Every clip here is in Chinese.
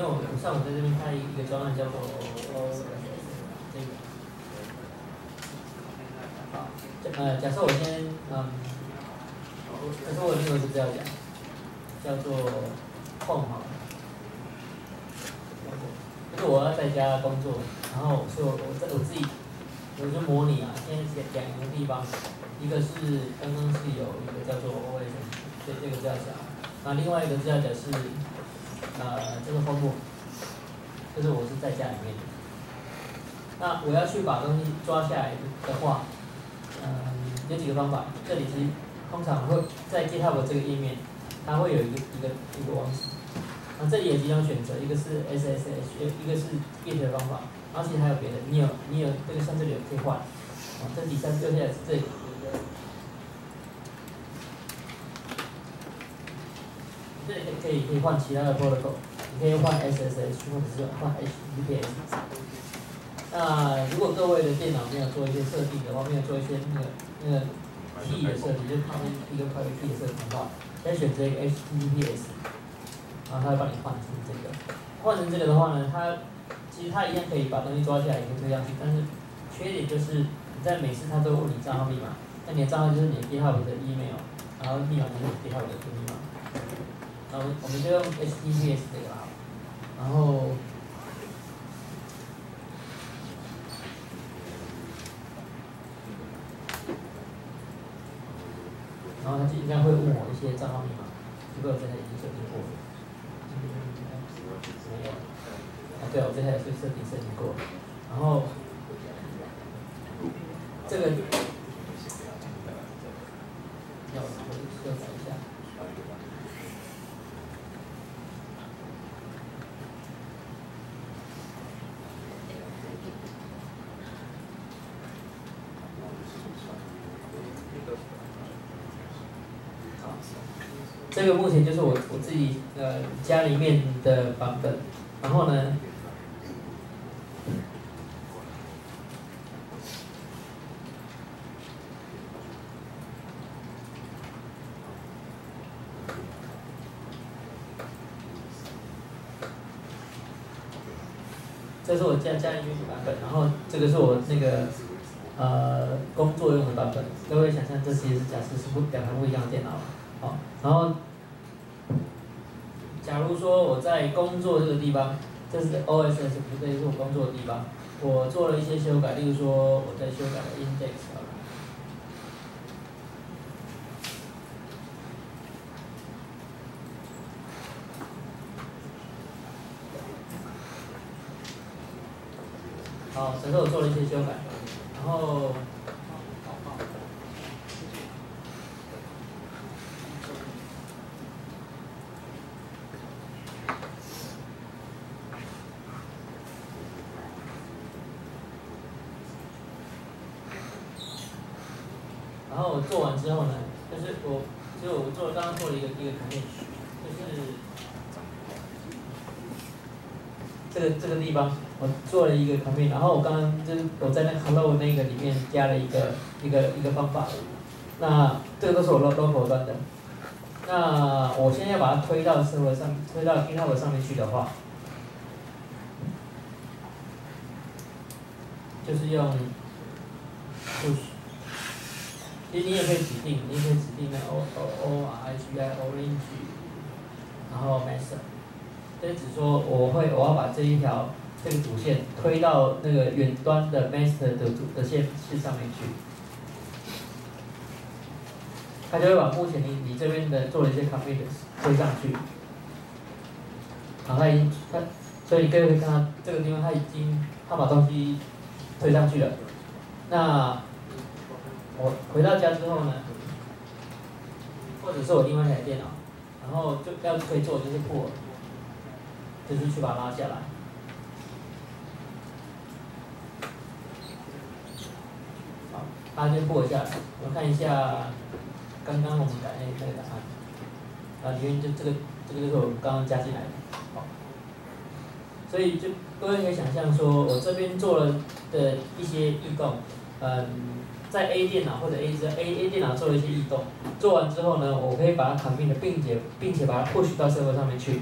因为我上午在这边开一个专案叫做这个。好，假设我先可是我另外一个字要讲，叫做home好了。就是我要在家工作，然后所以我自己我就模拟啊，现在两个地方，一个是刚刚是有一个叫做 OS， 这个资料夹，那另外一个资料夹是这个 home， 就是我是在家里面的。那我要去把东西抓下来的话，有几个方法。这里其实通常会在 GitHub 这个页面，它会有一个网址。这里有几种选择，一个是 SSH， 一个是 Git 的方法，然后其实还有别的，你有这个像这里可以换，这底下右下角是这里，这里可以换其他的 protocol， 你可以换 SSH 或者是换 HTTPS。那如果各位的电脑没有做一些设定的话，没有做一些那个 key 的设计，就是旁边一个 private key 的设定的话，再选择一个 HTTPS。然后它会帮你换成这个，换成这个的话呢，其实它一样可以把东西抓下来，也可以推上去，但是缺点就是你在每次它都问你账号密码，那你的账号就是你的 GitHub 的 email， 然后密码就是 GitHub 的密码。那我们就用 HTTPS 这个啦，然后它就应该会问我一些账号密码，不过我这台已经设定过了。没有。对，我这台是设定过，然后这个要修改一下。这个目前就是我自己家里面的版本，然后呢，这是我家里面的版本，然后这个是我那个工作用的版本。各位想象这其实假设是两台不一样的电脑，好，然后假如说我在工作这个地方，这是 OSS， 这里是我工作的地方，我做了一些修改，例如说我在修改 index 好，这是我做了一些修改，然后我做完之后呢，就是我刚刚做了一个 commit， 就是这个地方我做了一个 commit， 然后我刚刚就是我在那 hello 那个里面加了一个方法，那这个都是我 local 端的。那我现在要把它推到 server 上，推到 GitHub 上面去的话，就是用 push。其实你也可以指定那 orange， 然后 master， 这只说我要把这个主线推到那个远端的 master 的线上面去，它就会把目前你这边的做了一些 commit 推上去，好，所以各位可以看到这个地方它把东西推上去了，那我回到家之后呢，或者是我另外一台电脑，然后就可以做就是破，就是去把它拉下来。好，它先破下来，我们看一下刚刚我们改那个答案，里面这个就是我们刚刚加进来的。好，所以就各位可以想象说，我这边做了的一些异动，在 A 电脑或者 A 电脑做了一些异动，做完之后呢，我可以把它 commit， 并且把它 push 到 server 上面去。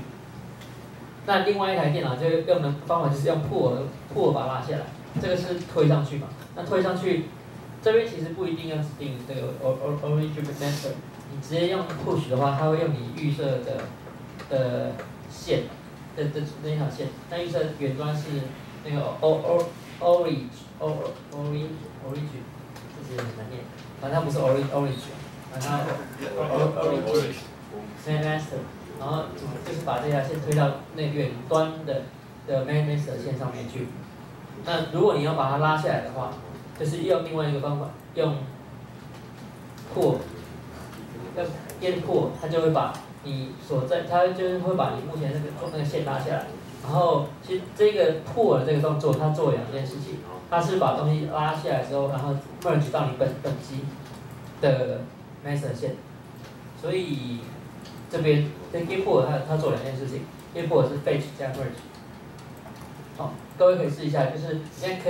那另外一台电脑就用的方法就是用pull把它拉下来，这个是推上去嘛？那推上去，这边其实不一定要指定这个 origin master， 你直接用 push 的话，它会用你预设的线的那一条线，那预设远端是那个 origin， 这是很难念，反正它不是 origin， 反正它 origin master。然后就是把这条线推到那远端的 main master 线上面去。那如果你要把它拉下来的话，就是用另外一个方法，用 pull， 用 get pull， 它就会把你它就是会把你目前那个线拉下来。然后其实这个 pull 的这个动作，它做两件事情，它是把东西拉下来之后，然后 merge 到你本机的 master 线，所以。这边跟 get pull 它做两件事情 ，get pull 是 fetch 加 merge。好，各位可以试一下，就是你现在你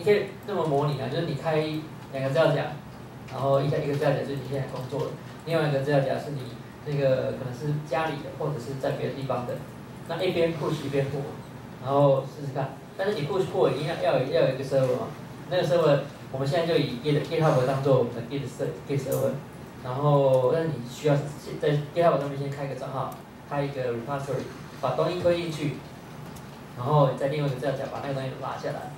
可以这么模拟啊，就是你开两个资料夹，然后一个资料夹就是你现在工作的，另外一个资料夹是你那个可能是家里的或者是在别的地方的，那一边 push 一边 pull， 然后试试看。但是你 push pull 一定要有一个 server 嘛，那个 server 我们现在就以 GitHub 当做我们的 Git server。然后，但是你需要在 GitHub 上面先开个账号，开一个 repository， 把东西推进去，然后再另外一个资料夹把那个东西拉下来。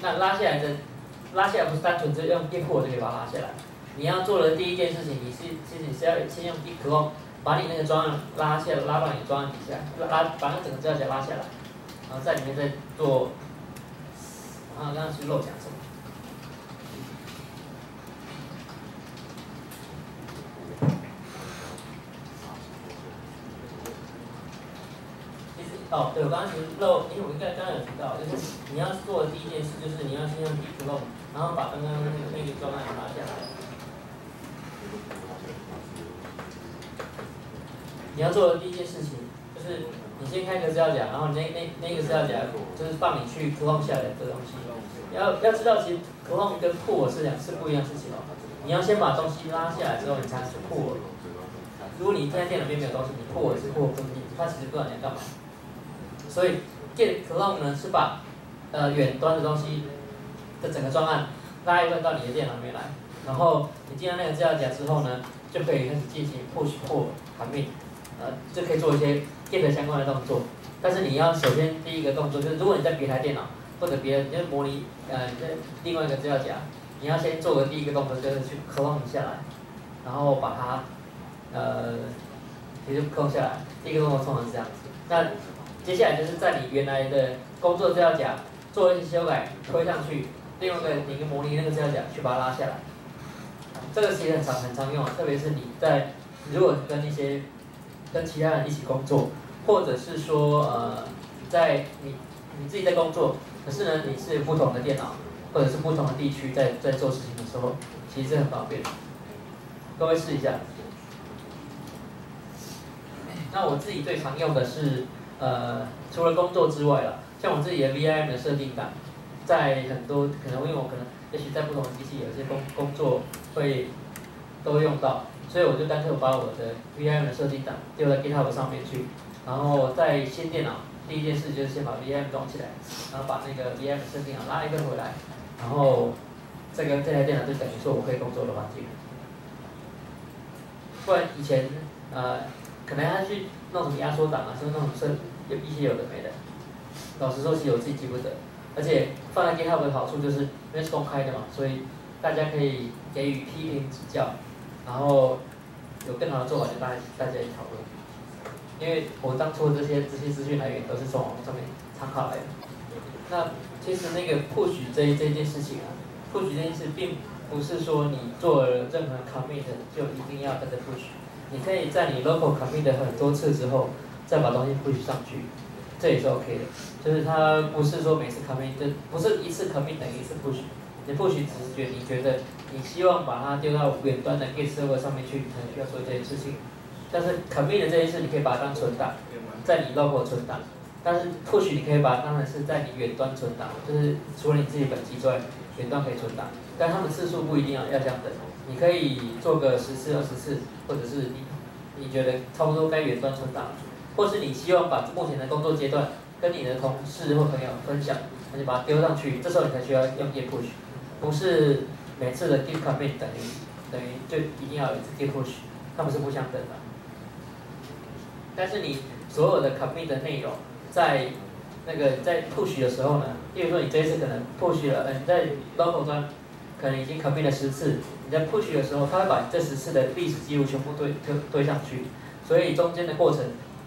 那拉下来不是单纯只用 Git pull 就可以把它拉下来。你要做的第一件事情，其实你是要先用 Git clone 把你那个专案拉到你专案底下，把那整个资料夹拉下来，然后在里面再做。刚刚是漏讲什么？哦，对，我刚刚其实因为我刚刚有提到，就是你要做的第一件事，就是你要先用 Git clone， 然后把刚刚那个专案拿下来。你要做的第一件事情，就是你先开个资料夹，然后那个资料夹就是放你去 clone 下来的东西。要知道，其实 clone 跟 pull 是不一样的事情哦。你要先把东西拉下来之后，你才是 pull。如果你现在电脑边没有东西，你 pull 是 pull 不进去，它其实不知道你要干嘛。所以 get clone 呢是把远端的东西的整个专案拉一份到你的电脑里面来，然后你进到那个资料夹之后呢，就可以开始进行 push pull commit，就可以做一些 get 相关的动作。但是你要首先第一个动作就是，如果你在别台电脑或者你就模拟你在另外一个资料夹，你要先做的第一个动作就是去 clone 下来，然后把它也就 clone 下来。第一个动作通常是这样子。那接下来就是在你原来的工作资料夹做一些修改，推上去，另外一个模拟那个资料夹去把它拉下来。这个其实很常用啊，特别是你如果跟其他人一起工作，或者是说在你自己在工作，可是呢你是不同的电脑或者是不同的地区在做事情的时候，其实是很方便的。各位试一下。那我自己最常用的是。除了工作之外啦，像我自己的 VIM 的设定档，在很多可能因为我也许在不同的机器有些工作都会用到，所以我就干脆把我的 VIM 的设定档丢在 GitHub 上面去，然后在新电脑第一件事就是先把 VIM 装起来，然后把那个 VIM 设定档拉一个回来，然后这台电脑就等于说我可以工作的环境。不然以前可能要去弄什么压缩档啊，是那种有一些有的没的。老实说，其实我自己记不得。而且放在 GitHub 的好处就是因为是公开的嘛，所以大家可以给予批评指教，然后有更好的做法就大家一起讨论。因为我当初的这些资讯来源都是从网络上面参考来的。那其实那个 push 这件事情啊 ，push 这件事并不是说你做了任何 commit 就一定要跟着 push。你可以在你 local commit 很多次之后，再把东西 push 上去，这也是 OK 的。就是它不是说每次 commit 就不是一次 commit 等于一次 push， 你 push 只是你觉得你希望把它丢到远端的 Git server 上面去，你才需要做这件事情。但是 commit 的这件事，你可以把它当存档，在你 local 存档。但是 push 你可以把它当成是在你远端存档，就是除了你自己本机之外，远端可以存档。但它们次数不一定要这样等，你可以做个10次、20次，或者是你觉得差不多该远端存档，或是你希望把目前的工作阶段跟你的同事或朋友分享，那就把它丢上去，这时候你才需要用 git push， 不是每次的 git commit 等于就一定要有一次 git push， 它们是不相等的。但是你所有的 commit 的内容在push 的时候呢，例如说你这一次可能 push 了，你在 local 端可能已经 commit 了10次，你在 push 的时候，它会把这10次的历史记录全部堆上去，所以中间的过程，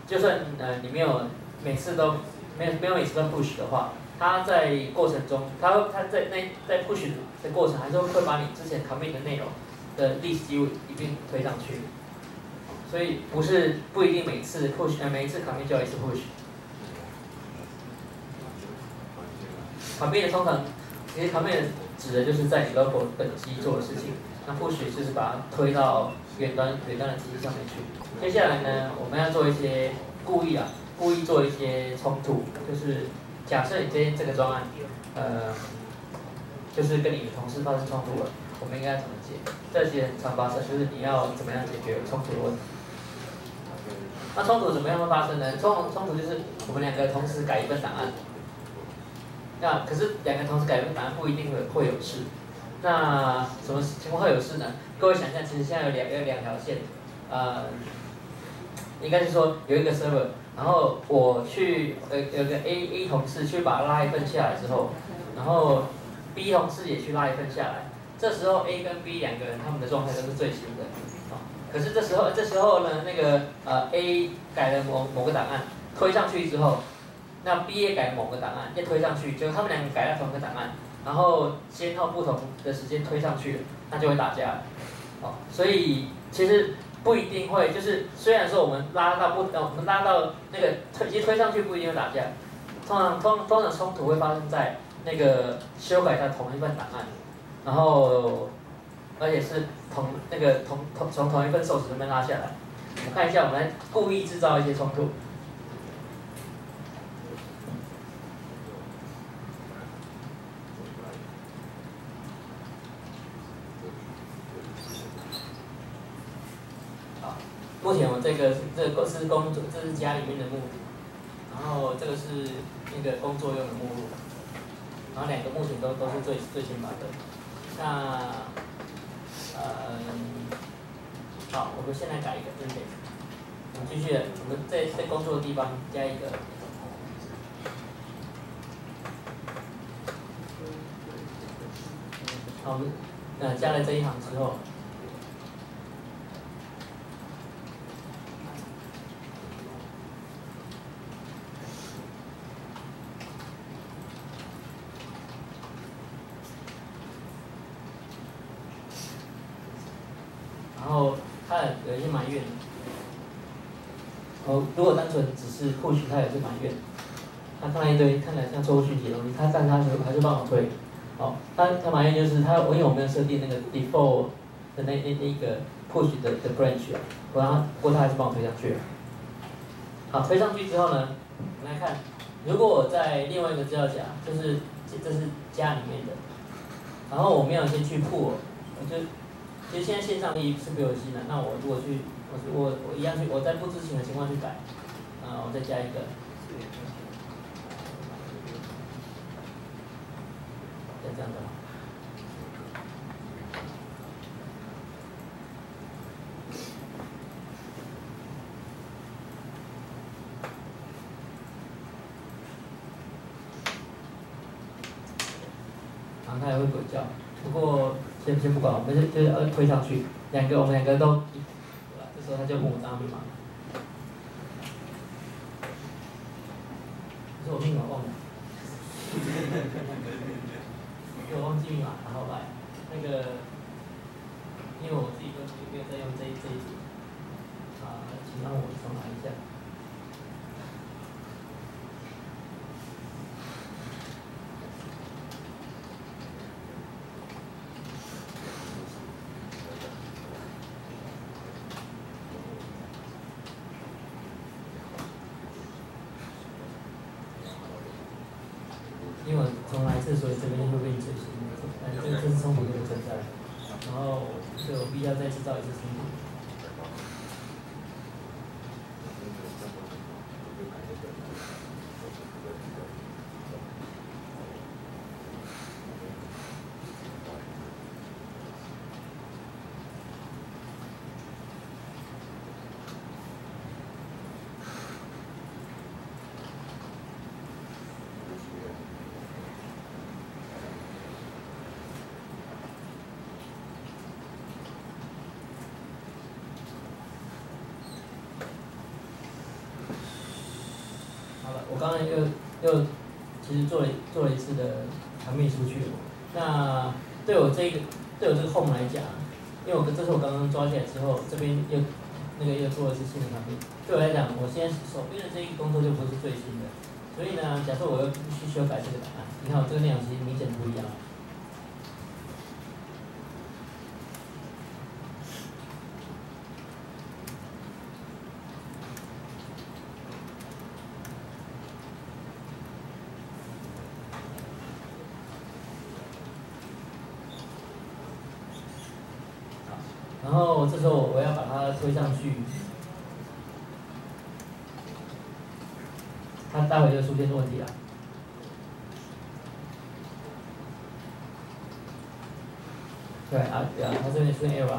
就算你没有每次都没有每次都 push 的话，它在过程中，它在 push 的过程还是会把你之前 commit 的内容的历史记录一并推上去，所以不一定每次 push，每一次 commit 就要一次 push。commit 通常其实 commit 指的就是在你 local 本机做的事情，那 push 就是把它推到远端的机器上面去。接下来呢，我们要做一些故意做一些冲突，就是假设你今天这个专案，就是跟你的同事发生冲突了，我们应该怎么解？这些很常发生，就是你要怎么样解决冲突的问题。那冲突怎么样会发生呢？冲突就是我们两个同时改一份档案，那可是两个同时改一份档案不一定会有事。那什么情况会有事呢？各位想象，其实现在有两条线，应该是说有一个 server， 然后我去有个 A 同事去把它拉一份下来之后，然后 B 同事也去拉一份下来，这时候 A 跟 B 两个人他们的状态都是最新的，可是这时候呢，那个A 改了某个档案推上去之后，那 B 也改了某个档案也推上去，就他们两个改了同一个档案，然后先后不同的时间推上去了，那就会打架了，所以其实不一定会，就是虽然说我们拉到那个推上去不一定会打架，通常冲突会发生在那个修改到同一份档案，然后而且是从同一份 source 那边拉下来。我们看一下，我们来故意制造一些冲突。好，目前我这是家里面的目录，然后这个是那个工作用的目录，然后两个目前都是最新版的。那好，我们先来改一个 index。我们继续，我们在工作的地方加一个。好，我们加了这一行之后，然后他有一些埋怨。如果单纯只是 push， 他也是埋怨。他看了一堆看起来像错误讯息的东西，但他还是帮我推。他埋怨就是因为我没有设定那个 default 的那个 push 的 branch， 不过他还是帮我推上去了。好，推上去之后呢，我们来看，如果我在另外一个资料夹，这是家里面的，然后我没有先去 pull， 其实现在线上是比我新的，那我如果去，我一样去，我在不知情的情况去改，我再加一个，这样的。然后它也会鬼叫，不过先不管，我们就是推上去，我们两个都，这时候它就问我账号密码，可是我密码忘了，因为我忘记密码，然后来那个，因为我自己都没有在用这一组，请让我重来一下。因为我重来一次，所以这边会被你追寻。这是冲突就会存在，然后就有必要再制造一次冲突。好了，我刚才又其实做了一次的传秘出去了。那对我这个 home 来讲，因为这是我刚刚抓起来之后，这边又做了一次新的传秘。对我来讲，我现在手边的这一个工作就不是最新的，所以呢，假设我要去修改这个档案，你看我这个内容其实明显不一样。然后这时候我要把它推上去，它待会就出现问题了。对啊，它这边出现 error，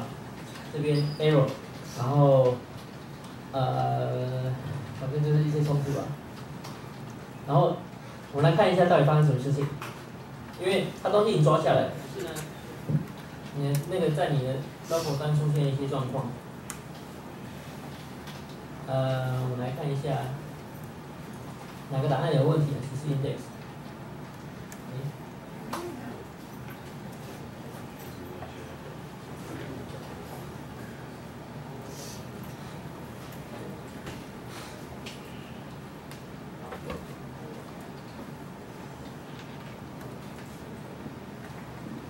这边 error， 然后反正就是一些冲突吧。然后我们来看一下到底发生什么事情，因为它东西已经抓下来了，可是呢，你的那个在你的 local 端出现一些状况。我们来看一下哪个档案有问题，14 index。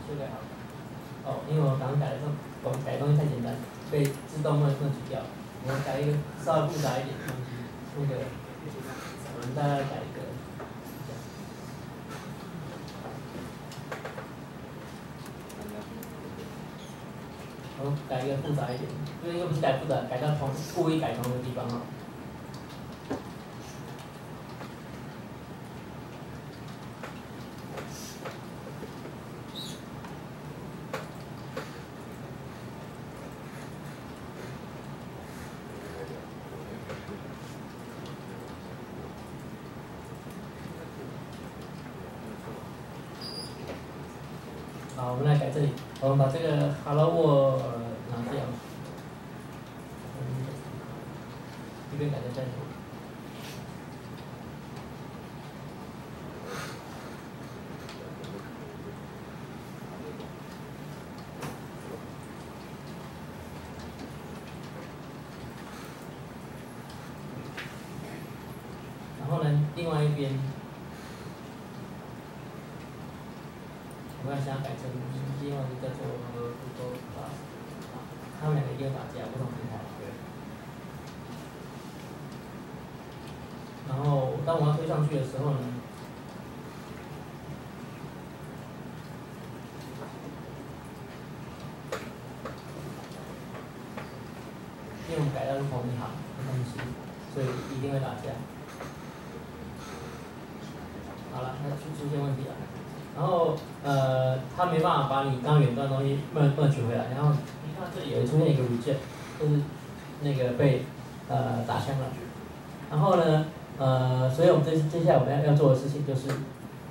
修改好。哦，因为我刚刚改东西太简单，被自动默取掉。我改一个稍微复杂一点的东西，那个我们大概改一个。我改一个复杂一点，因为又不是改复杂，改到故意改同一个地方哈。好，我们来改这里，我们把这个 Hello World 拿掉，这边改成这里。然后呢，另外一边。我们要想改成另外一个叫做 Google Plus， 他们两个一定会打架，不同平台。然后当我要推上去的时候呢，因为我们改到是同一行的东西，所以一定会打架。好了，那出现问题了。然后它没办法把你刚远端的东西merge回来，然后你看这里有出现一个 reject， 就是那个被打枪了。然后呢所以我们接下来我们要做的事情就是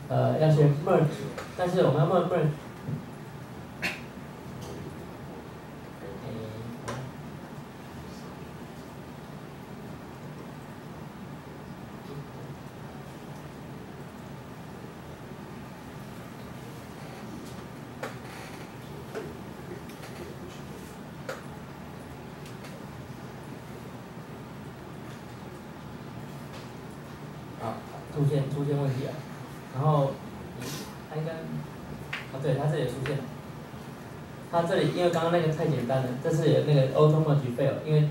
要先 merge， 但是我们要 merge。出现问题了，然后它应该，对，它这里也出现了。它这里因为刚刚那个太简单了，这是有那个 auto merge fail， 因为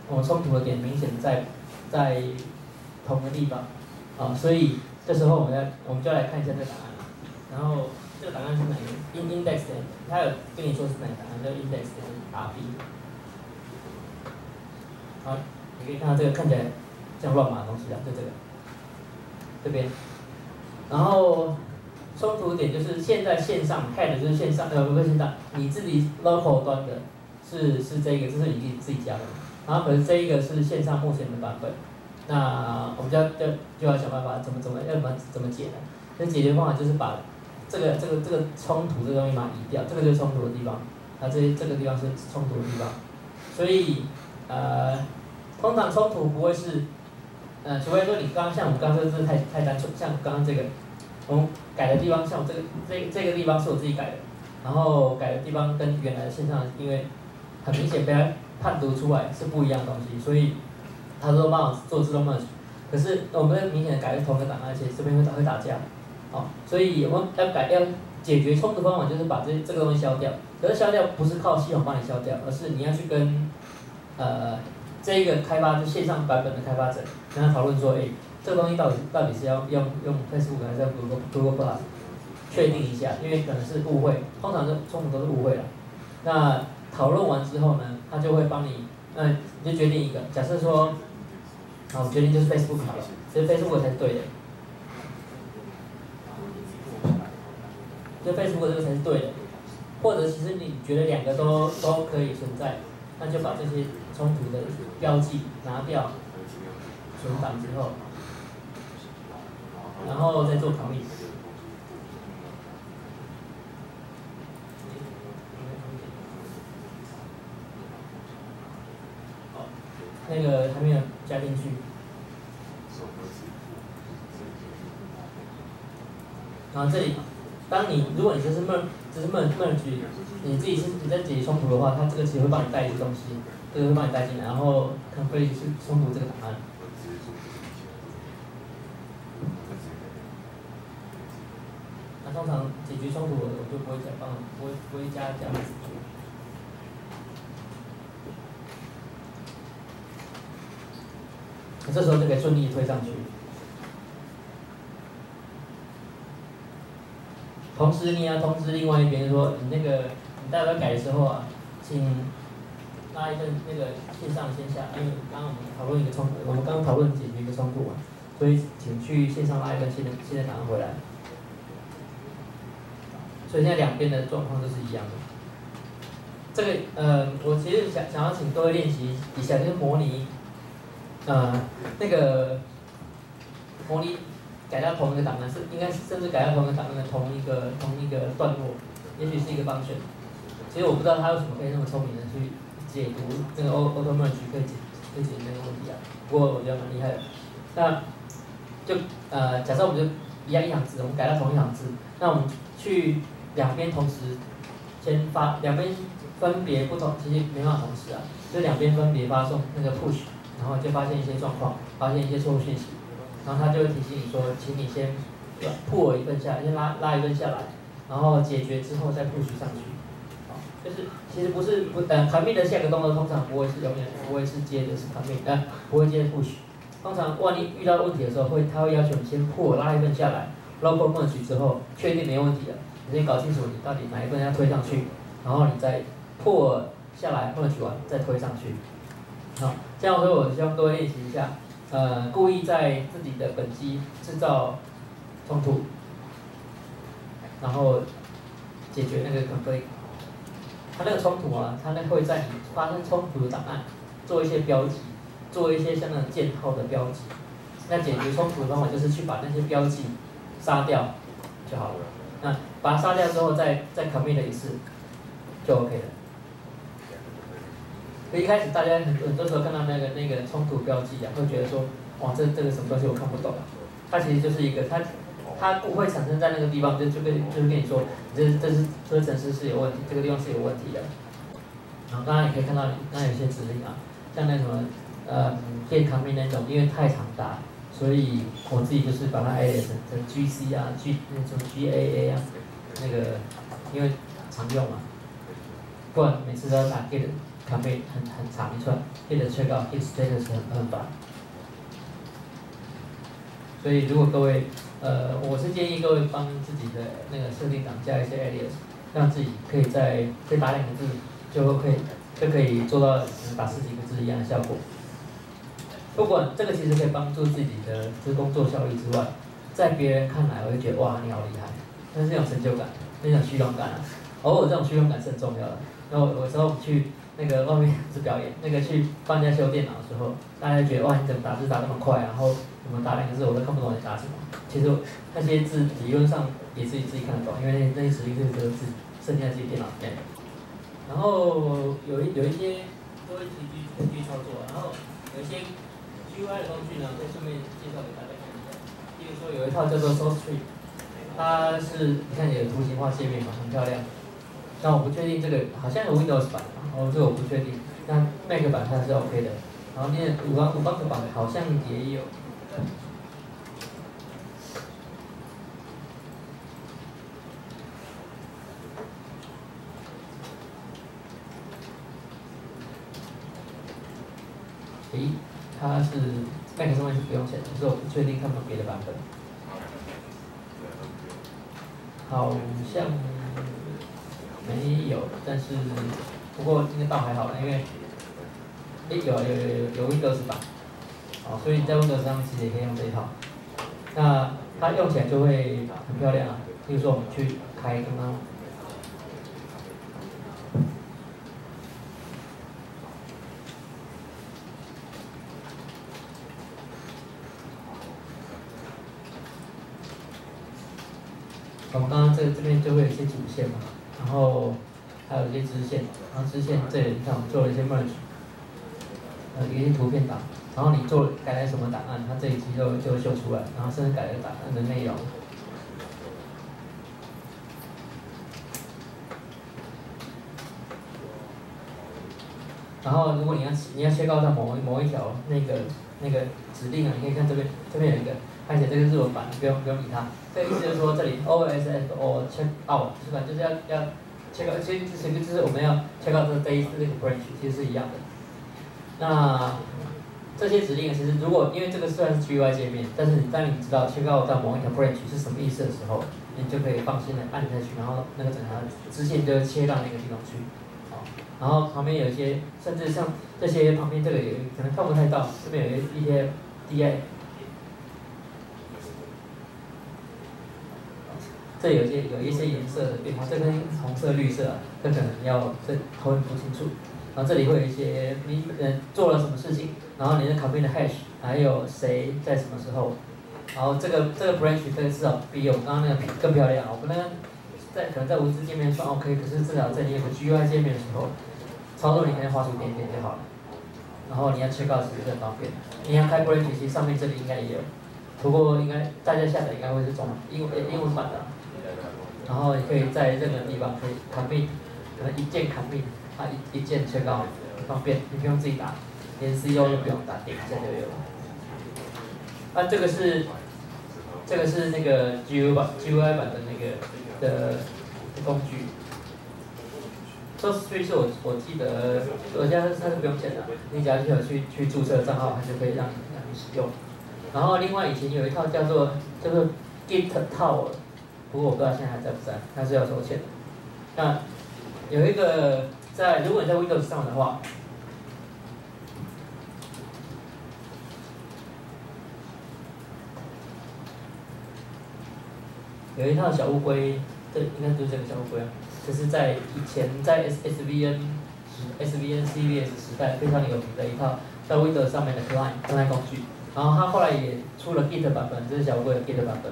我们冲突的点明显在同个地方，所以这时候我们就来看一下这个档案。然后这个档案是哪个 index 的？它有跟你说是哪个档案，叫 index 的 RB。好，你可以看到这个看起来像乱码的东西啊，就这个。这边，然后冲突点就是现在线上 head 就是线上不是线上，你自己 local 端的是这个，这是你自己加的，然后可是这一个是线上目前的版本，那我们就要想办法怎么解呢？那解决方法就是把这个冲突这个东西把它移掉，这个就是冲突的地方，这个地方是冲突的地方，所以通常冲突不会是除非说你像我们刚刚这个太单纯，像刚刚这个，我们改的地方，像我这个地方是我自己改的，然后改的地方跟原来的线上，因为很明显被它判读出来是不一样的东西，所以他说帮我做自动 merge， 可是我们明显的改的是同一个档案，而且这边会打架，所以我们要解决冲突方法就是把这个东西消掉，可是消掉不是靠系统帮你消掉，而是你要去跟这一个开发就线上版本的开发者跟他讨论说，这个东西到底是要用 Facebook 还是要 Google Plus， 确定一下，因为可能是误会，通常冲突都是误会了。那讨论完之后呢，他就会帮你，你就决定一个，假设说，我决定就是 Facebook 好了，其实 Facebook 才是对的，就 Facebook 这个才是对的，或者其实你觉得两个都可以存在，那就把这些冲突的标记拿掉，存档之后，然后再做 commit。那个还没有加进去。然后这里，如果你只是 merge， 你在解决冲突的话，它这个其实会帮你带一些东西，这个会帮你带进来，然后 complete 是冲突这个档案。那通常解决冲突我就不会加这样子。这时候就可以顺利推上去。同时你要通知另外一边说，你待会改的时候啊，请拉一份那个线上线下，因为刚刚我们讨论一个冲突，我们刚刚讨论解决一个冲突嘛，所以请去线上拉一份新的档案回来。所以现在两边的状况都是一样的。这个我其实想要请各位练习一下，就是模拟。模拟改到同一个档案，应该甚至改到同一个档案的同一个段落，也许是一个方选。其实我不知道他为什么可以那么聪明的去解读那个 auto merge 可以解决那个问题啊。不过我觉得蛮厉害的。那就假设我们就一行字，我们改到同一行字，那我们去两边同时两边分别不同，其实没办法同时啊，就两边分别发送那个 push。然后就发现一些状况，发现一些错误讯息，然后他就会提醒你说，请你先破一份下来，先拉一份下来，然后解决之后再 push 上去，就是其实commit 的下个动作通常不会是永远不会是接的是 commit，不会接 push， 通常万一遇到问题的时候他会要求你先破拉一份下来 ，local merge 之后确定没问题了，你先搞清楚你到底哪一份要推上去，然后你再破下来 merge 完再推上去。好，这样所以我希望各位练习一下，故意在自己的本机制造冲突，然后解决那个 conflict。它那个冲突啊，它会在你发生冲突的档案做一些标记，做一些像那种箭号的标记。那解决冲突的方法就是去把那些标记杀掉就好了。那把它杀掉之后再 commit 一次就 OK 了。一开始大家很多时候看到那个冲突标记啊，会觉得说，哇，这个什么东西我看不懂。它其实就是一个它不会产生在那个地方，就跟你说，这个程式是有问题，这个地方是有问题的。然后刚刚也可以看到，那有些指令啊，像那什么get commit 那种，因为太长大，所以我自己就是把它 edit 成 GC 啊那种 GAA 啊，那个因为常用嘛，不然每次都要打 get commit 很长一串 ，get check out get status 很烦。所以如果各位我是建议各位帮自己的那个设定档加一些 alias， 让自己可以打2个字就可以做到打10几个字一样的效果。不管这个其实可以帮助自己的工作效率之外，在别人看来我会觉得哇你好厉害，那是那种成就感，那种虚荣感啊。偶尔这种虚荣感是很重要的。然后有时候去那个外面是表演，那个去帮人家修电脑的时候，大家觉得哇你怎么打字打那么快，然后怎么打2个字我都看不懂你打什么。其实那些字理论上也自己看得懂，因为那些指令是这个字设定在自己电脑里面。然后有一些都会去操作，然后有一些需 GUI 的工具呢，可以顺便介绍给大家看一下。比如说有一套叫做 SourceTree， 它是你看有图形化界面嘛，很漂亮。但我不确定这个好像有 Windows 版，这个我不确定。那 Mac 版它是 OK 的，然后那五方的版好像也有。它是 Mac 上面是不用钱的，可是我不确定他们别的版本。好像没有，但是不过应该倒还好了，因为有 Windows 版，所以你在 Windows 上其实也可以用这一套。那它用起来就会很漂亮啊。比如说我们去开刚刚。我们刚刚这边就会有一些主线嘛，然后还有一些支线，然后支线这里你看我们做了一些 merge， 有一些图片档，然后你改了什么档案，它这一期就会秀出来，然后甚至改了档案的内容。然后如果你要切到某一条那个指令啊，你可以看这边有一个。看起来这个日文版，不用理它。这个意思就是说，这里 OSFO check out 是吧？就是要 check out， 其实就是我们要 check out 这一个 branch， 其实是一样的。那这些指令其实如果因为这个虽然是 GUI 界面，但是当你知道 check out 到某一条 branch 是什么意思的时候，你就可以放心的按下去，然后那个整条支线就切到那个地方去。然后旁边有一些，甚至像这些旁边这个有可能看不太到，这边有一些 DI。这有一些颜色的变化，这跟红色、绿色，这可能要头很不清楚。然后这里会有一些你做了什么事情，然后你的 commit 的 hash， 还有谁在什么时候。然后这个 branch 这个至少比我们刚刚那个更漂亮。我们那个可能在文字界面算 OK， 可是至少在你有个 GUI 界面的时候，操作你可以画出点点就好了。然后你要 check out 其实很方便。你要开 branch， 其实上面这里应该也有，不过应该大家下载应该会是英文版的。然后你可以在任何地方可以 commit， 可能一键 commit， 一键 check out， 很方便，你不用自己打，连 CO 都不用打，点一下就有了。这个是那个 GUI 版的那个的工具。SourceTree 是我记得，它是不用钱的，你只要去注册账号，它就可以让你使用。然后另外以前有一套叫做Git Tower。不过我不知道现在还在不在，它是要收钱的。那有一个如果你在 Windows 上的话，有一套小乌龟，这应该就是这个小乌龟啊。这是在以前在 SVN CVS 时代非常有名的一套在 Windows 上面的 client 工具。然后它后来也出了 Git 版本，这是小乌龟的 Git 版本。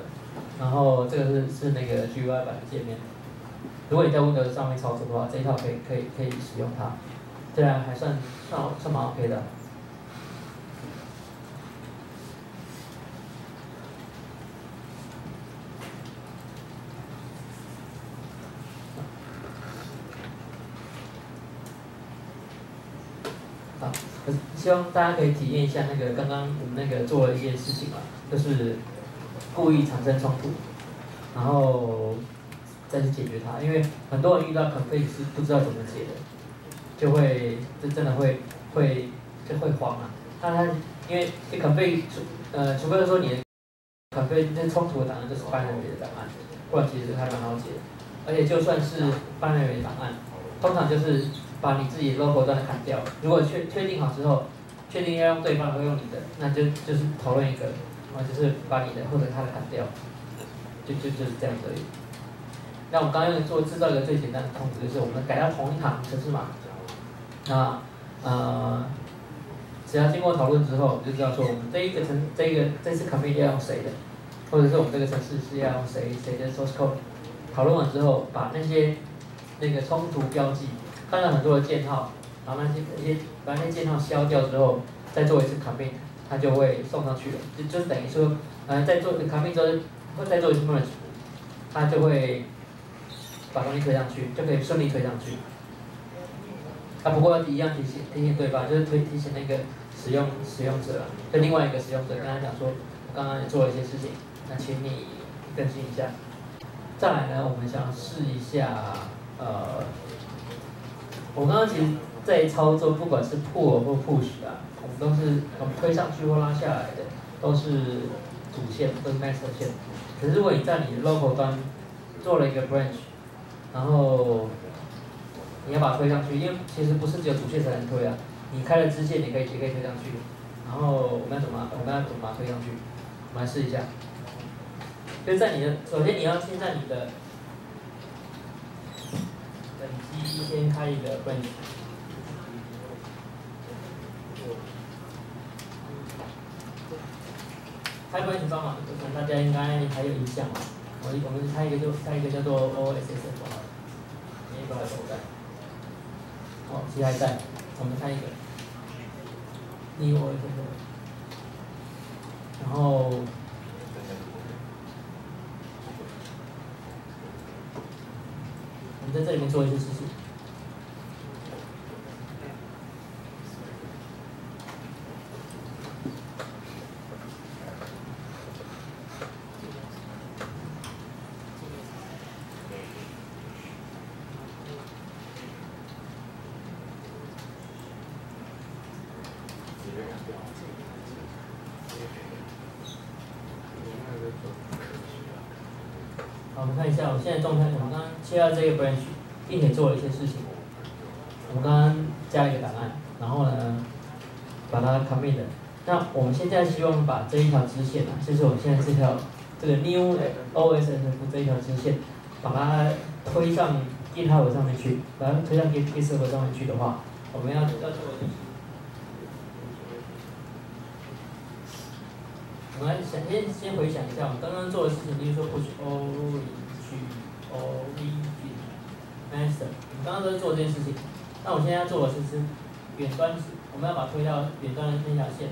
然后这个是那个 GUI 版的界面。如果你在 Windows 上面操作的话，这一套可以使用它，这样还算蛮 OK 的。好，希望大家可以体验一下那个刚刚我们那个做了一些事情嘛，就是故意产生冲突，然后再去解决它。因为很多人遇到 config 是不知道怎么解的，真的会慌啊。那因为这 config 除非说你的 config 那冲突的档案就是 binary 的档案，不然其实还蛮好解的。而且就算是 binary 的档案，通常就是把你自己 logo 端砍掉。如果确定好之后，确定要用对方，会用你的，那就是讨论一个，就是把你的或者他的砍掉，就是这样子而已。那我们刚刚用制造一个最简单的通知，就是我们改到同一行程式码。那只要经过讨论之后，我们就知道说我们这次 commit 要用谁的，或者是我们这个程式是要用谁的 source code。讨论完之后，把那个冲突标记，看到很多的箭号，然后把那些箭号消掉之后，再做一次 commit，它就会送上去了，就是等于说，在做 commit 之后，会再做一次 merge， 它就会把东西推上去，就可以顺利推上去。不过一样提醒对方，就是提醒那个使用者，就另外一个使用者跟他讲说，我刚刚也做了一些事情，那请你更新一下。再来呢，我们想试一下，我刚刚其实在操作，不管是 pull 或 push 我们推上去或拉下来的，都是主线，都是 master 线。可是如果你在你的 local 端做了一个 branch， 然后你要把它推上去，因为其实不是只有主线才能推啊，你开了支线也可以推上去。然后我们要怎么把它推上去？我们来试一下。就是在你的，首先你要先在你的本机先开一个 branch。开 branch 方法，我想大家应该还有印象吧？我们开一个叫做 OSSF 好了，你把它手在。其他还在，我们开一个 New OSSF， 然后我们在这里面做一些事情。好，我们看一下我现在状态。我们刚刚切到这个 branch， 并且做了一些事情。我们刚刚加一个档案，然后呢，把它 commit。那我们现在希望把这一条支线就是我们现在这个 new OSSF 这一条支线，把它推上 GitHub 上面去，把它推上 GitHub 上面去的话，我们要做的就是。我们来先回想一下我们刚刚做的事情，例如说 push origin master， 我们刚刚都是做这件事情。那我现在要做的是远端，我们要把它推到远端的那条线，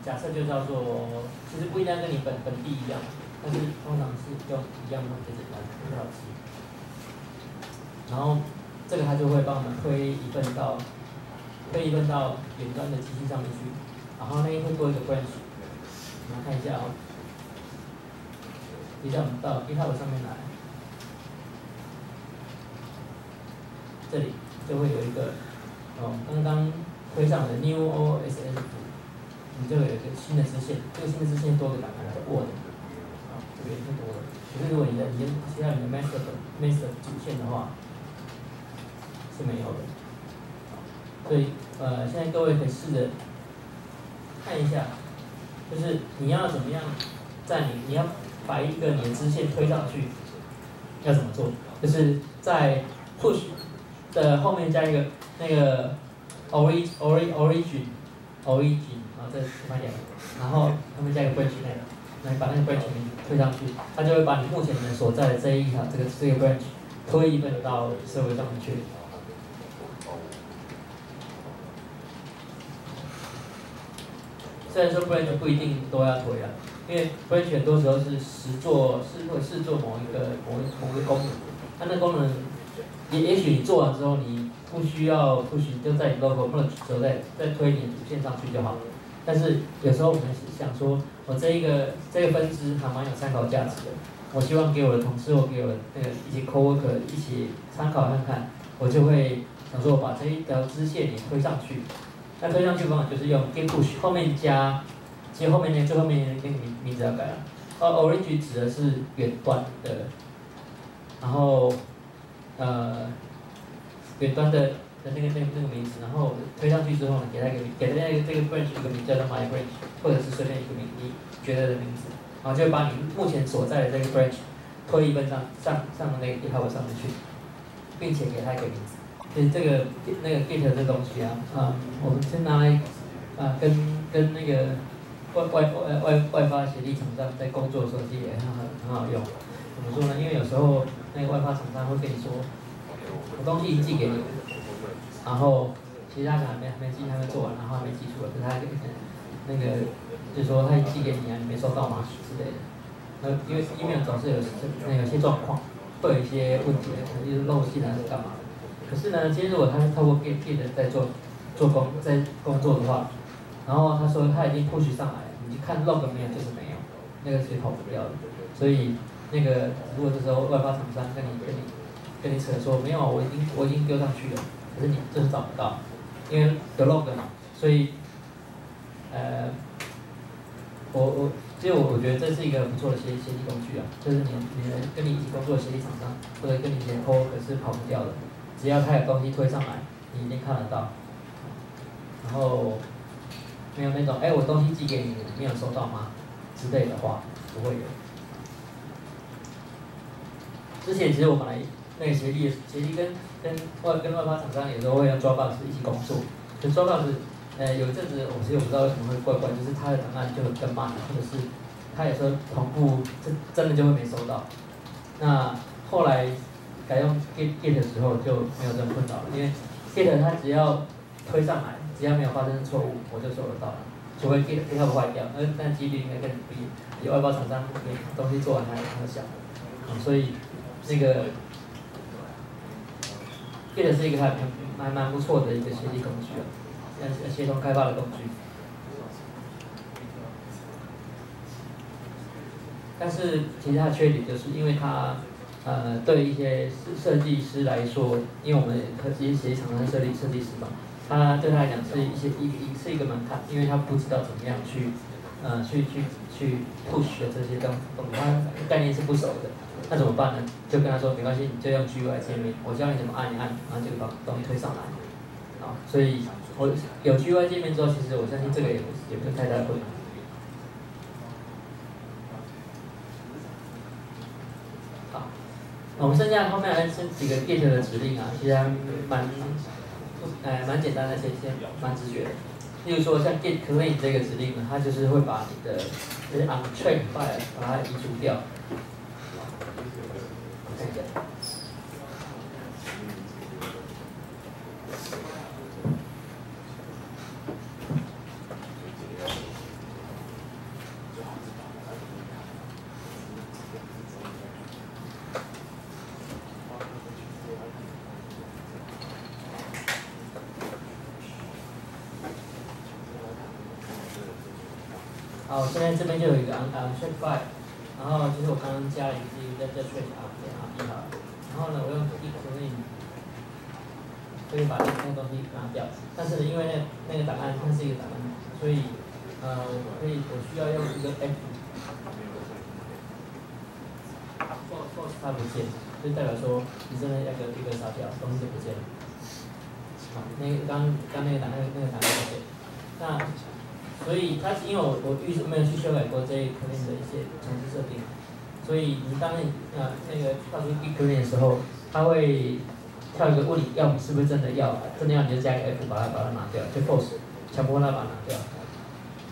假设就叫做，其实不一定要跟你本地一样，但是通常是用一样的这条线。然后这个它就会帮我们推一份到远端的机器上面去，然后那会多一个 branch。我们看一下接下来我们到 GitHub 上面来，这里就会有一个刚刚推上的 New OSSF， 你就有一个新的支线，这个新的支线多个档案叫 Word， 这边就多了。可是如果你切到你的 master 主线的话是没有的，所以现在各位可以试着看一下。就是你要怎么样，你要把你的支线推上去，要怎么做？就是在 push 的后面加一个那个 origin， 然后再慢点，然后后面加一个 branch 来把那个 branch 推上去，它就会把你目前所在的这一条这个 branch 推一份到社会上面去。虽然说 branch 不一定都要推啊，因为 branch 很多时候是试做某一个功能，它那功能也许你做完之后你不需要 push， 就在你 local merge 之后再推你的主线上去就好了。但是有时候我们想说，我这个分支还蛮有参考价值的，我希望给我的同事或给我的一些 coworker 一起参考看看，我就会想说我把这一条支线也推上去。那推上去的方法就是用 git push 后面加，其实最后面那个名字要改了。origin 指的是远端的，然后远端的那个名字，然后推上去之后呢，给这个 branch 一个名叫做 my branch， 或者是随便一个你觉得的名字，然后就把你目前所在的这个 branch 推一份上那个 GitHub 上面去，并且给它一个名字。所以这个Git 这东西我们先拿来跟那个外发协力厂商在工作的时候，其实也很好用。怎么说呢？因为有时候那个外发厂商会跟你说，我东西已经寄给你了，然后其实他可能还没做完，然后还没寄出来，可是他那个就说他寄给你啊，你没收到吗之类的。因为 email 总是有些状况，会有一些问题的，可能就是漏信啊，是干嘛的。可是呢，今天如果他是透过 Git 在在工作的话，然后他说他已经 push 上来，你去看 log 没有就是没有，那个是跑不掉的。所以那个如果这时候外包厂商跟你扯说没有，我已经丢上去了，可是你就是找不到，因为有 log 嘛，所以其实我觉得这是一个不错的协力工具啊，就是你跟你一起工作的协力厂商，或者跟你一起 code 可是跑不掉的，只要他有东西推上来，你一定看得到。然后没有那种我东西寄给你，你没有收到吗之类的话，不会有。之前其实我本来那个协力跟外包厂商有时候会用 Dropbox 一起工作，就 Dropbox有一阵子我其实我不知道为什么会怪怪，就是它的档案就更慢，或者是它有时候同步真的就会没收到。那后来改用 Git 的时候就没有这种困扰了，因为 Git 它只要推上来，只要没有发生错误，我就收得到了。除非 GitHub 坏掉，但几率应该更比外包厂商给东西做完还小。所以那个 Git 是一个还蛮不错的一个协力工具啊，协同开发的工具。但是其实它的缺点就是因为它对一些设计师来说，因为我们其实协力厂商设计师嘛，他对他来讲是一个门槛，因为他不知道怎么样去push 的这些东西，他概念是不熟的。那怎么办呢？就跟他说没关系，你就用 GUI 界面，我教你怎么按一按，然后就把东西推上来。所以我有 GUI 界面之后，其实我相信这个也不是太大的困难。好，我们剩下后面还是几个 Git 的指令啊，其实还蛮简单的，而且蛮直觉的。例如说像 git clean 这个指令呢，它就是会把你的untrack file 把它移除掉。看一下。好，现在这边就有一个untrack file， 然后就是我刚刚加了一个记录在这 track RP 好了，然后呢，我用 git clean 可以把那个东西拿掉，但是因为那个档案它是一个档案，所以我需要用一个 false 它不见，就代表说你真的一个杀掉，东西就不见了。好，那个刚那个档案不见，那所以它因为我没有去修改过这一 clean 的一些程式设定，所以你当那个跳出 git clean 的时候，它会跳一个问你要是不是真的要你就加个 F 把它拿掉，就 false 强迫它把它拿掉，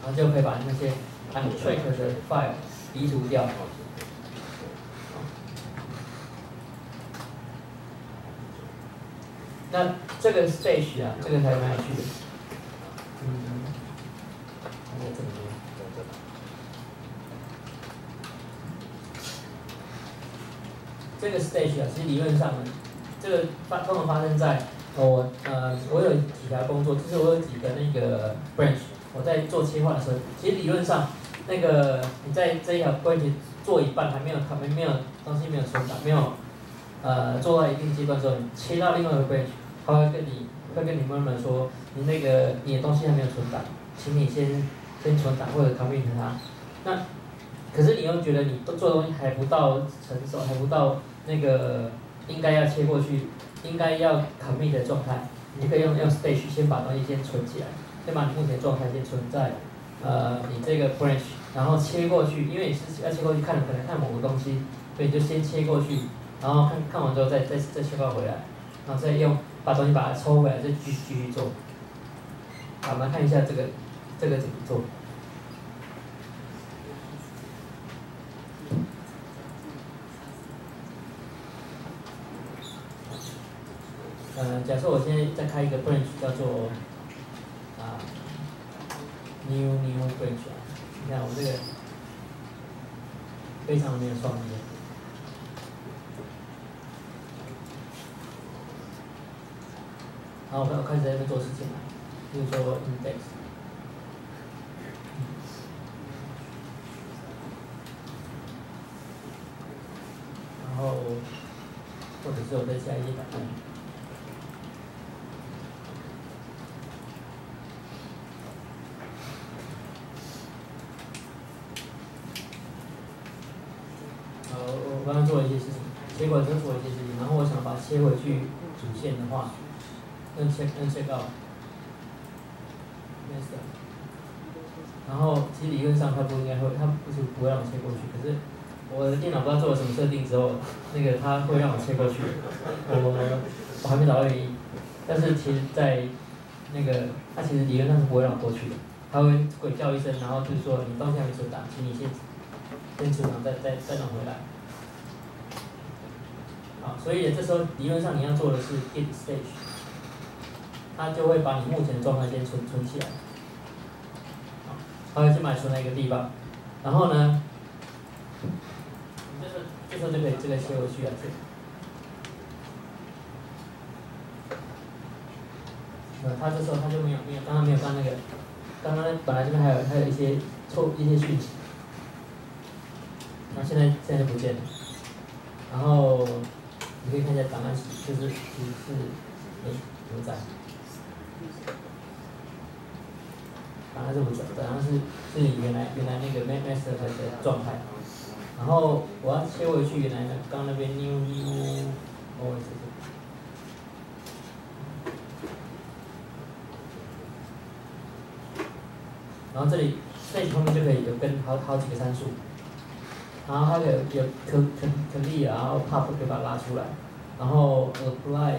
然后就可以把那些 untrack 的 file 移除掉。那这个 stage 啊，这个还蛮有趣的。这个 stage 啊，其实理论上呢，这个通常发生在我有几条工作，就是我有几个那个 branch， 我在做切换的时候，其实理论上那个你在这一条 branch 做一半还没有东西没有存档，没有做到一定阶段之后，你切到另外一个 branch， 他会跟你murmur说你的东西还没有存档，请你先存档或者 commit 它。那可是你又觉得你做的东西还不到成熟，还不到那个应该要切过去，应该要 commit 的状态，你就可以用 stage 先把东西先存起来，先把你目前状态先存在你这个 branch， 然后切过去，因为你是要切过去可能看某个东西，所以你就先切过去，然后看完之后再切换回来，然后再把东西把它抽回来，再继续做。好，我们来看一下这个怎么做。假设我现在再开一个 branch 叫做 new branch 啊，你看我这个非常没有创意。然后我开始在那边做事情了，比如说 index， 然后或者是我再加一些档案。我刚刚做了一些事情，结果真做了一些事情，然后我想把它切回去主线的话，摁 check out， master， 然后其实理论上它不应该会，它不会让我切过去，可是我的电脑不知道做了什么设定之后，那个它会让我切过去，我还没找到原因，但是其实在那个它其实理论上是不会让我过去的，它会鬼叫一声，然后就是说你东西还没存档，请你先存档再弄回来。好，所以这时候理论上你要做的是 git stage， 它就会把你目前的状态先存起来。好，它会先把你存在一个地方，然后呢，这时候就可以这个切回去啊，它这时候它就没有刚刚没有那个，刚刚本来这边还有一些讯息，然后现在就不见了，然后你可以看一下档案就是其实是不在，档案是不在，档案是原来那个 master 的状态，然后我要切回去原来刚那边 new OS。然后这里后面就可以有跟好几个参数，然后它有clear，然后 pop 可以把它拉出来，然后apply，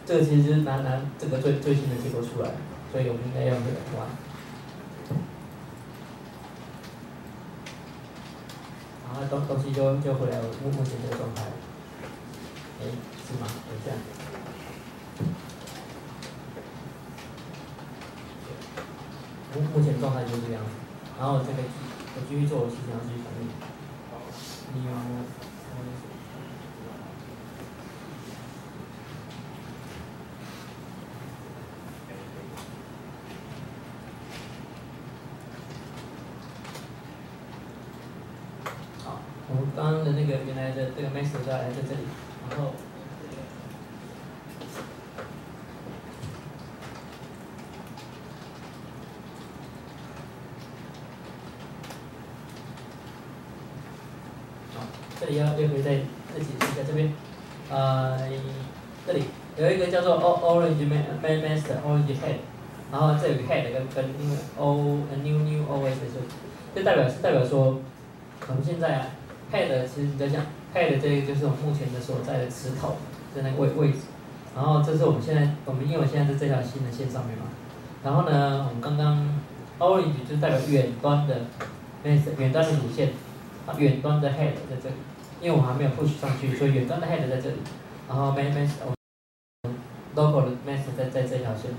这个其实就是拿这个最新的结果出来，所以我们应该用这个 apply， 然后东西就回来目前这个状态，是吗？这样。目前状态就是这个样子，然后我继续做我其他继续反应。好，我们刚刚的那个原来的这个 master 在这里，然后。这里要可以再解释一下这边，这里有一个叫做 Orange Master Orange Head， 然后这有个 Head 跟New OS 就代表说，我们现在啊 Head 其实你在讲 Head 这个就是我们目前的所在的磁头的那个位置，然后这是我们因为我现在在这条新的线上面嘛，然后呢我们刚刚 Orange 就代表远端的 Master 远端的主线，远端的 Head 在这里。因为我还没有 push 上去，所以远端的 head 在这里，然后 local 的 master 在这条线，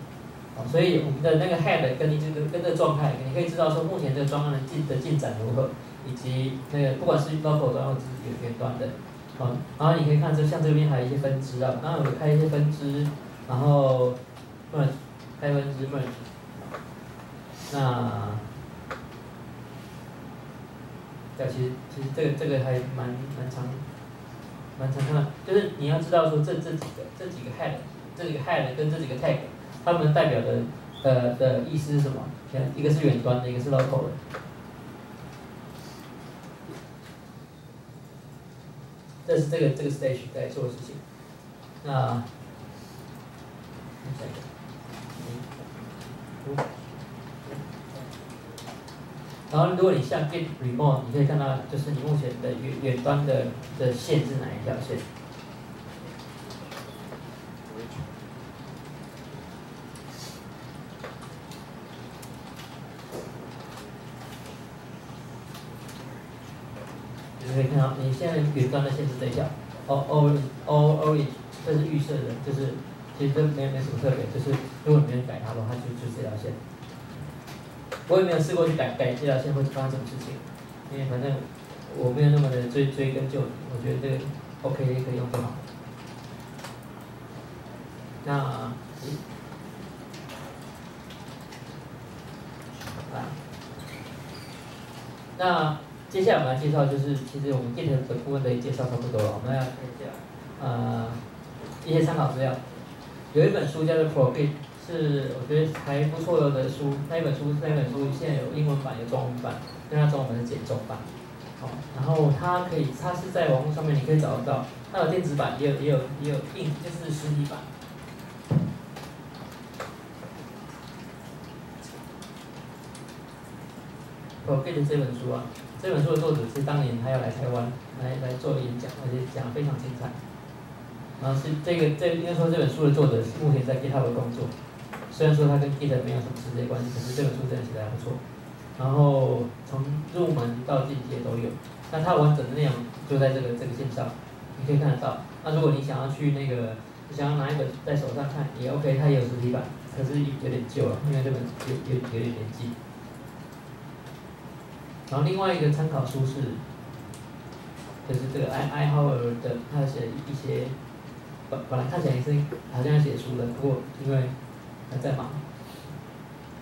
所以我们的那个 head 跟这个状态，你可以知道说目前这个专案的进展如何，以及那个不管是 local 端或者是远端的，然后你可以看像这边还有一些分支啊，刚刚有开一些分支，然后 merge 开分支 merge， 那。对，其实这个还蛮常看的，就是你要知道说这几个 head 跟这几个 tag， 它们代表的意思是什么？一个是远端的，一个是 local 的。这是这个 stage 在做的事情。那下一个，然后，如果你像 git remote， 你可以看到，就是你目前的远端的线是哪一条线？你可以看到，你现在远端的线是这条 ，orange， 这是预设的，就是其实这没什么特别，就是如果你没有改它的话，它就是这条线。我也没有试过去改这条线会发生什么事情，因为反正我没有那么的追根究底，我觉得这个 OK 可以用就好。那那接下来我们来介绍，就是其实我们 Git 的部分的介绍差不多了，我们要看一下一些参考资料。有一本书叫做 Pro-Git， 是我觉得还不错的书。那本书现在有英文版有中文版，跟它中文是简中版。好，然后它是在网络上面你可以找得到，它有电子版，也有就是实体版。Pro-Git 这本书啊，这本书的作者是当年他要来台湾来做演讲，而且讲得非常精彩。然后是应该说这本书的作者是目前在 GitHub 工作，虽然说他跟 Git 没有什么直接关系，可是这本书真的写得还不错。然后从入门到进阶都有，那它完整的内容就在这个线上，你可以看得到。那如果你想要去你想要拿一本在手上看也 OK， 它也有实体版，可是有点旧了，因为这本有点年纪。然后另外一个参考书就是这个艾浩尔的，他写一些本来看起来是好像要写书的，不过因为他在忙，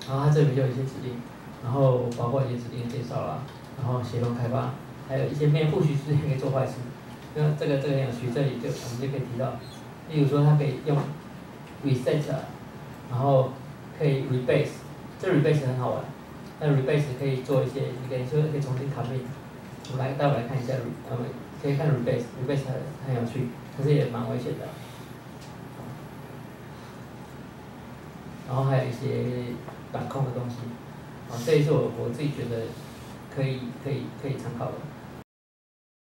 然后他这里就有一些指令，然后包括一些指令介绍啦，然后协同开发，还有一些不许之前可以做坏事，那这个很有趣，这里我们就可以提到，例如说它可以用 reset， 然后可以 rebase， 这 rebase 很好玩。那 rebase 可以做一些，你可以重新 commit。我们待会来看一下，可以看 rebase 很有趣，可是也蛮危险的。然后还有一些板控的东西，这也是我自己觉得可以参考的。